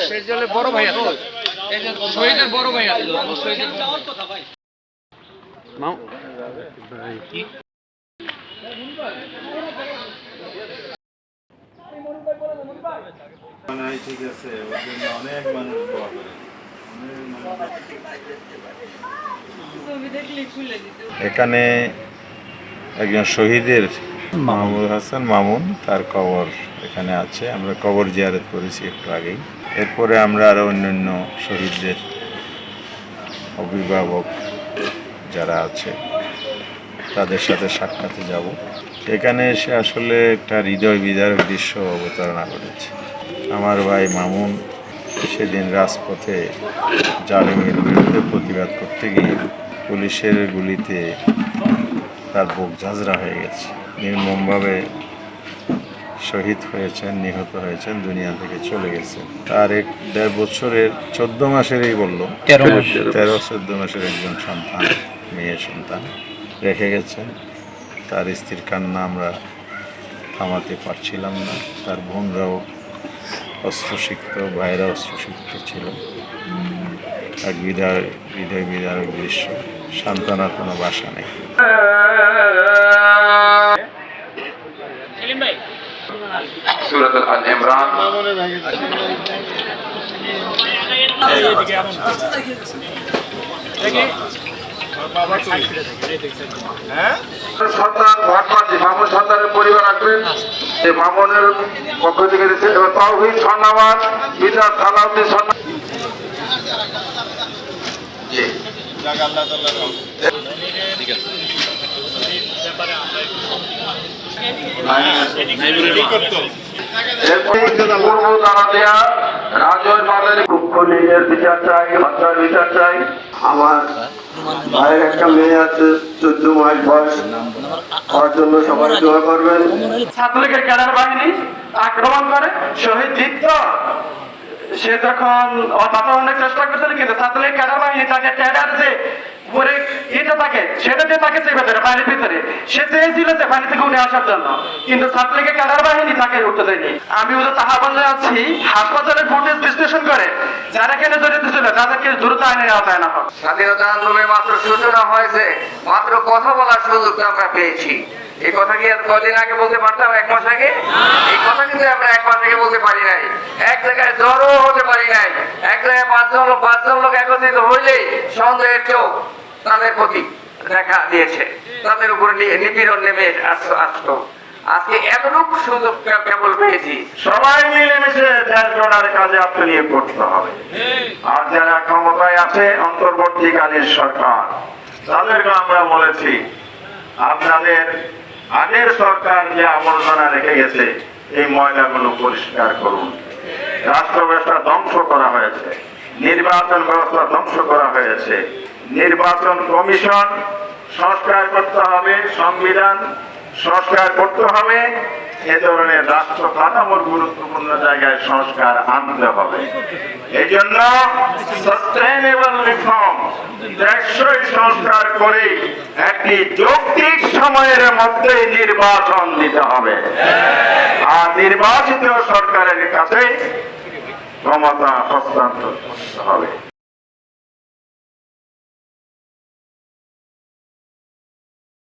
সেজলে বড় ভাই আছে, শহীদের বড় ভাই আছে, শহীদের ঠিক আছে, ওর জন্য অনেক মানুষ দোয়া করে। এখানে একজন শহীদের মাহমুদ হাসান মামুন, তার কবর এখানে আছে। আমরা কবর জিয়ারত করেছি একটু আগেই। এরপরে আমরা আরও অন্যান্য শহীদদের অভিভাবক যারা আছে তাদের সাথে সাক্ষাতে যাব। এখানে এসে আসলে একটা হৃদয় বিদারক দৃশ্য অবতারণা করেছে। আমার ভাই মামুন সেদিন রাজপথে জালিমের বিরুদ্ধে প্রতিবাদ করতে গিয়ে পুলিশের গুলিতে তার বুক ঝাঁঝরা হয়ে গেছে। নির্মমভাবে শহীদ হয়েছেন, নিহত হয়েছেন, দুনিয়া থেকে চলে গেছে। তার 1.5 বছরের 14 মাসেরই বলল 13-14 মাসের একজন সন্তান, মেয়ে সন্তান রেখে গেছেন। তার স্ত্রীর কান্না আমরা থামাতে পারছিলাম না। তার বোনরাও অস্ত্রসিক্ত, ভাইরা অস্ত্রসিক্ত ছিল। এক হৃদয় বিদারক দৃশ্য। সান্ত্বনার কোনো বাসা নেই। সূরাতুল আল ইমরান মামুন সন্তানের পরিবার আসবেন। মামুনের পক্ষ থেকে দিচ্ছে এবং তাওহীদ সন্নাবাদ বিদাত সালাউদ্দিন সন্নাবাদ। আমার ভাইয়ের একটা মেয়ে আছে 14 মাস বয়স, ওর জন্য সবাই দোয়া করবেন। ছাত্রলীগের ক্যাডার বাহিনী আক্রমণ করে শহীদ দীপ্ত, সে যখন বাঁচানোর চেষ্টা করছিল, কিন্তু ছাত্রলীগ ক্যাডার বাহিনী তাকে ক্যাডার যে পরে এটা থাকে সেটা দিয়ে তাকে চেপে ধরে পানির ভিতরে। সে চেয়েছিল যে পানি থেকে উঠে আসার জন্য, কিন্তু ছাত্রলীগের ক্যাডার বাহিনী তাকে উঠতে দেয়নি। আমি ওদের তাহা বললে আছি, হাসপাতালের ফুটেজ বিশ্লেষণ করে যারা এখানে জড়িত ছিল তাদেরকে দ্রুত আইনের আওতায় আনা হোক। স্বাধীনতা আন্দোলনের মাত্র সূচনা হয়েছে, মাত্র কথা বলার সুযোগ আমরা পেয়েছি। এই কথা কি আর কদিন আগে বলতে পারতাম? 1 মাস আগে? এই কথা কিন্তু আমরা 1 মাস আগে বলতে পারি নাই। এক জায়গায় জড়ো হতে পারি নাই। এক জায়গায় 5 জন লোক একত্রিত হইলেই সন্দেহের চোখ তাদের প্রতি দেখা দিয়েছে, তাদের উপরে নিপীড়ন নেমে আসতো। আজকে এতটুকু সুযোগ কেবল পেয়েছি। সবাই মিলেমিশে দেশ গড়ার কাজে আত্মনিয়োগ করতে হবে। আর যারা ক্ষমতায় আছে, অন্তর্বর্তীকালীন সরকার, তাদেরকে আমরা বলেছি আপনাদের আগের সরকার যে আবর্জনা রেখে গেছে এই ময়লাগুলো পরিষ্কার করুন। রাষ্ট্র ব্যবস্থা ধ্বংস করা হয়েছে, নির্বাচন ব্যবস্থা ধ্বংস করা হয়েছে। নির্বাচন কমিশন সংস্কার করতে হবে, সংবিধান সংস্কার করতে হবে। এ ধরনের রাষ্ট্র কাঠামোর গুরুত্বপূর্ণ জায়গায় সংস্কার আনতে হবে। এই জন্য সাস্টেইনেবল রিফর্ম, টেকসই সংস্কার করে একটি যৌক্তিক সময়ের মধ্যে নির্বাচন দিতে হবে। আর নির্বাচিত সরকারের কাছে ক্ষমতা হস্তান্তর করতে হবে।